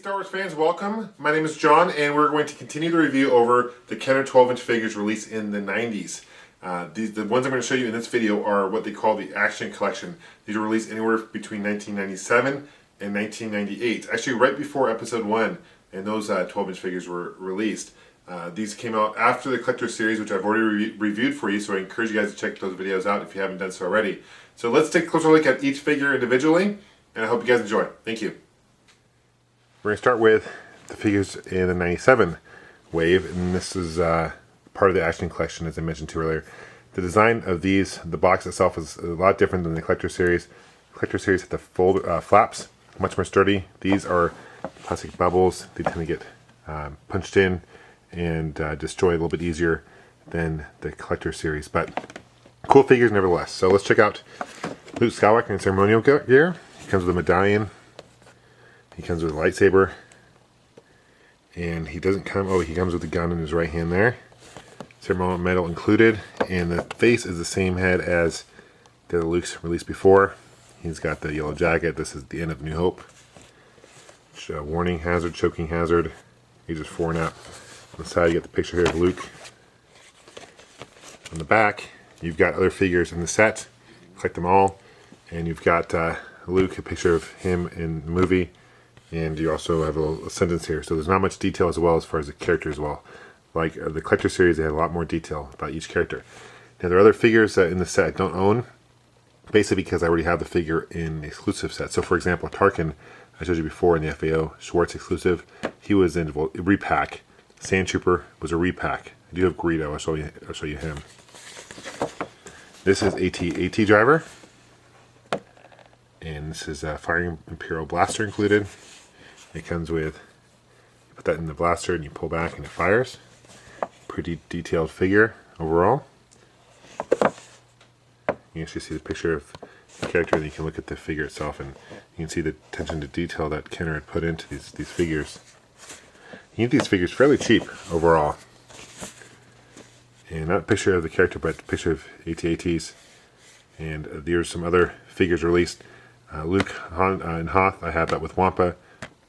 Star Wars fans, welcome. My name is John, and we're going to continue the review over the Kenner 12-inch figures released in the 90s. The ones I'm going to show you in this video are what they call the Action Collection. These were released anywhere between 1997 and 1998. Actually, right before Episode 1, and those 12-inch figures were released. These came out after the Collector Series, which I've already reviewed for you, so I encourage you guys to check those videos out if you haven't done so already. So let's take a closer look at each figure individually, and I hope you guys enjoy. Thank you. We're going to start with the figures in the 97 wave, and this is part of the Action Collection, as I mentioned to earlier. The design of these, the box itself is a lot different than the Collector Series. The Collector Series had the fold flaps, much more sturdy. These are plastic bubbles. They tend to get punched in and destroyed a little bit easier than the Collector Series, but cool figures nevertheless. So let's check out Luke Skywalker in ceremonial gear. He comes with a medallion. He comes with a lightsaber, and he doesn't come, he comes with the gun in his right hand there. Ceremonial medal included, and the face is the same head as the Luke's released before. He's got the yellow jacket. This is the end of New Hope. Warning hazard, choking hazard. Ages 4 and up. On the side, you get the picture here of Luke. On the back, you've got other figures in the set. Collect them all, and you've got Luke, a picture of him in the movie. And you also have a sentence here. So there's not much detail as well as far as the character as well. Like the Collector Series, they had a lot more detail about each character. Now there are other figures in the set I don't own, basically because I already have the figure in the exclusive set. So for example, Tarkin, I showed you before in the FAO Schwartz exclusive, he was in a repack. Sand Trooper was a repack. I do have Greedo, I'll show you him. This is AT Driver. And this is a firing Imperial blaster included. It comes with, you put that in the blaster and you pull back and it fires. Pretty detailed figure overall. You actually see the picture of the character, and you can look at the figure itself, and you can see the attention to detail that Kenner had put into these figures. You get these figures fairly cheap overall. And not a picture of the character, but a picture of AT-ATs. And there's some other figures released. Luke, Han, and Hoth, I have that with Wampa.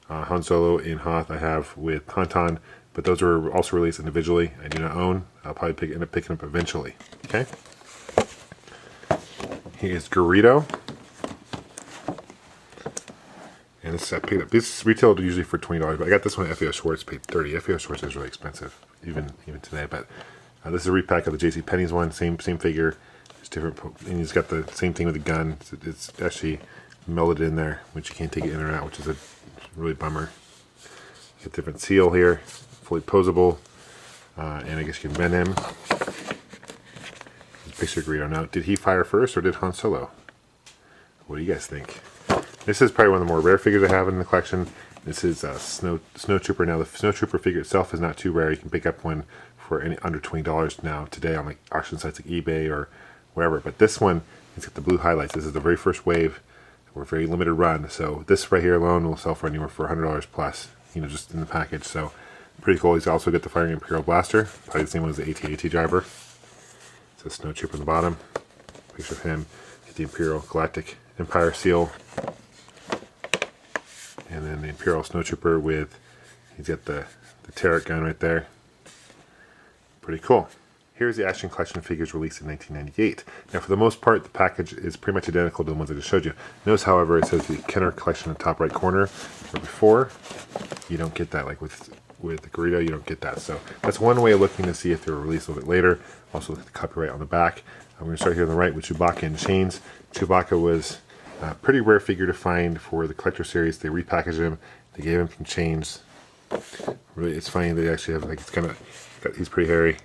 Han Solo and Hoth I have with Tauntaun, but those were also released individually. I do not own. I'll probably end up picking up eventually. Okay. Here's Greedo. And this I picked up. This retailed usually for $20, but I got this one at FAO Schwartz, paid $30. FAO Schwartz is really expensive, even today. But this is a repack of the JCPenney's one, same figure. It's different, and he's got the same thing with the gun. It's actually melded in there, which you can't take it in or out, which is a really bummer. Get a different seal here, fully posable, and I guess you can bend him. Picture of Greedo. Now, did he fire first or did Han Solo? What do you guys think? This is probably one of the more rare figures I have in the collection. This is Snow Trooper. Now, the Snow Trooper figure itself is not too rare. You can pick up one for under $20 now today on like auction sites like eBay or wherever. But this one, it's got the blue highlights. This is the very first wave. We're a very limited run. So this right here alone will sell for anywhere for $100 plus, just in the package. So pretty cool. He's also got the firing Imperial blaster, probably the same one as the AT-AT Driver. So Snow Trooper on the bottom. Picture of him. Get the Imperial Galactic Empire seal. And then the Imperial Snow Trooper with, he's got the turret gun right there. Pretty cool. Here's the Action Collection figures released in 1998. Now, for the most part, the package is pretty much identical to the ones I just showed you. Notice, however, it says the Kenner Collection in the top right corner. Where before, you don't get that. Like with the Greedo, you don't get that. So that's one way of looking to see if they were released a little bit later. Also, look at the copyright on the back. I'm going to start here on the right with Chewbacca in chains. Chewbacca was a pretty rare figure to find for the Collector Series. They repackaged him. They gave him some chains. Really, it's funny they actually have like he's pretty hairy.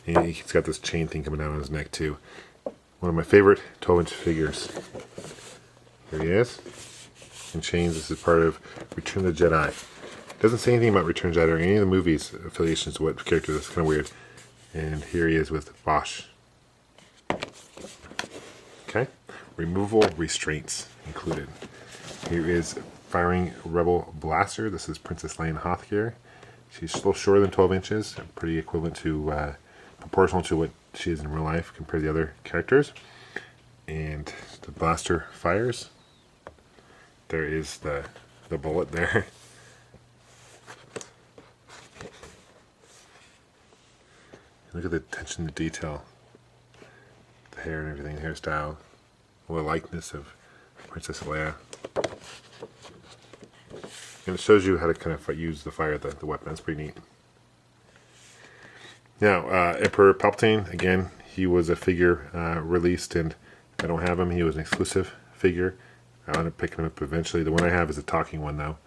And he's got this chain thing coming down on his neck too. One of my favorite 12-inch figures. Here he is. In chains. This is part of Return of the Jedi. It doesn't say anything about Return of the Jedi or any of the movies affiliations to what character. That's kind of weird. And here he is with Bosch. Okay. Removal restraints included. Here is firing Rebel blaster. This is Princess Leia Hoth gear. She's still shorter than 12 inches. Pretty equivalent to proportional to what she is in real life compared to the other characters. And the blaster fires. There is the the bullet there. Look at the attention to detail. The hair and everything, the hairstyle. Well, the likeness of Princess Leia. And it shows you how to kind of use the fire, the weapon. That's pretty neat. Now, Emperor Palpatine, again, he was a figure released, and I don't have him. He was an exclusive figure. I'll end up picking him up eventually. The one I have is a talking one, though.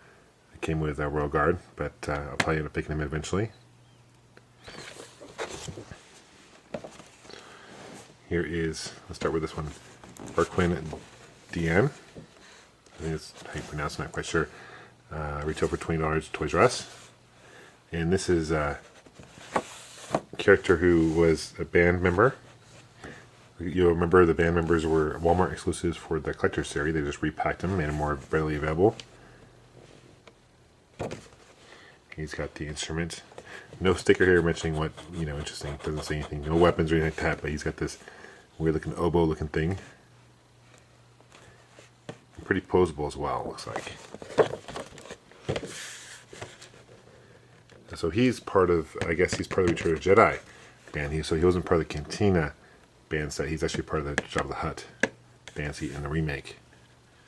It came with a Royal Guard, but I'll probably end up picking him eventually. Here is, let's start with this one, Arquin Deanne. I think that's how you pronounce it, I'm not quite sure. Retail for $20 Toys R Us. And this is a character who was a band member. You'll remember the band members were Walmart exclusives for the collector's series. They just repacked them, made them more readily available. He's got the instrument. No sticker here mentioning what, interesting. It doesn't say anything. No weapons or anything like that, but he's got this weird looking oboe looking thing. Pretty posable as well, looks like. So he's part of, I guess he's part of the Return of the Jedi band. So he wasn't part of the Cantina band set. He's actually part of the Jabba the Hutt band set in the remake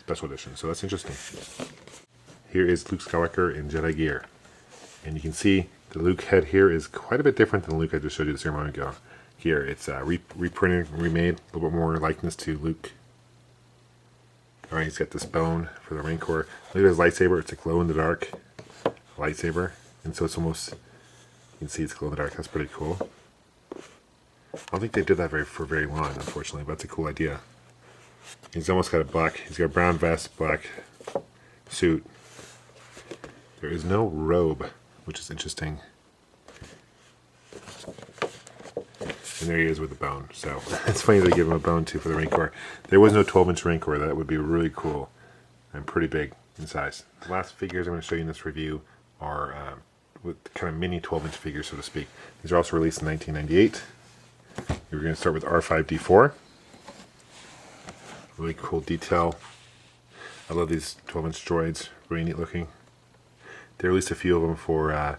special edition. So that's interesting. Here is Luke Skywalker in Jedi gear. And you can see the Luke head here is quite a bit different than the Luke I just showed you the ceremony gear. It's reprinted, remade, a little bit more likeness to Luke. Alright, he's got this bone for the Rancor. Look at his lightsaber. It's a glow-in-the-dark lightsaber. And so it's almost, you can see it's glow-in-the-dark. That's pretty cool. I don't think they did that for very long, unfortunately, but that's a cool idea. He's almost got a black, he's got a brown vest, black suit. There is no robe, which is interesting. And there he is with the bone. So it's funny they give him a bone too for the Rancor. There was no 12-inch Rancor. That would be really cool and pretty big in size. The last figures I'm going to show you in this review are with kind of mini 12-inch figures, so to speak. These are also released in 1998. We're going to start with R5-D4. Really cool detail. I love these 12-inch droids. Really neat looking. They released a few of them for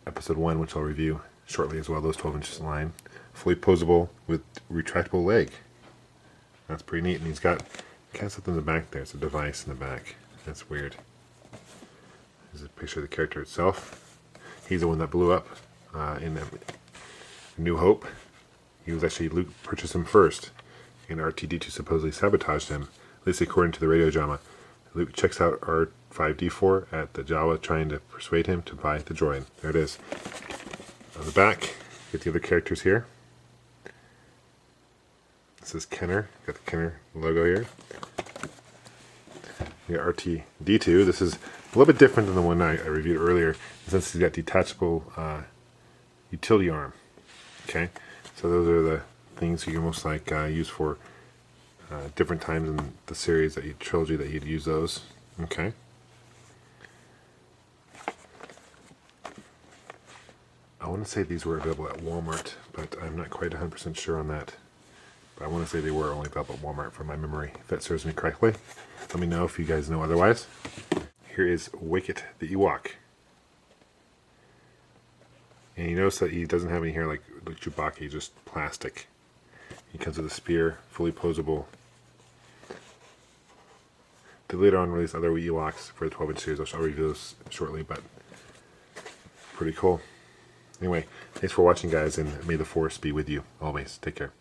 episode 1, which I'll review shortly as well. Those 12-inch line. Fully posable with retractable leg. That's pretty neat. And he's got kind of something in the back there. It's a device in the back. That's weird. There's a picture of the character itself. He's the one that blew up in New Hope. He was actually, Luke purchased him first, and R2-D2 supposedly sabotaged him, at least according to the radio drama. Luke checks out R5-D4 at the Jawa, trying to persuade him to buy the droid. There it is. On the back, get the other characters here. This is Kenner. Got the Kenner logo here. We got R2-D2. This is a little bit different than the one I reviewed earlier, since he's got detachable utility arm. Okay, so those are the things you can most like use for different times in the series, trilogy that you'd use those. Okay. I want to say these were available at Walmart, but I'm not quite 100% sure on that. But I want to say they were only available at Walmart from my memory, if that serves me correctly. Let me know if you guys know otherwise. Here is Wicket the Ewok. And you notice that he doesn't have any hair like Chewbacca, just plastic. He comes with a spear, fully posable. They later on release other Ewoks for the 12-inch series. I'll review those shortly, but pretty cool. Anyway, thanks for watching, guys, and may the Force be with you always. Take care.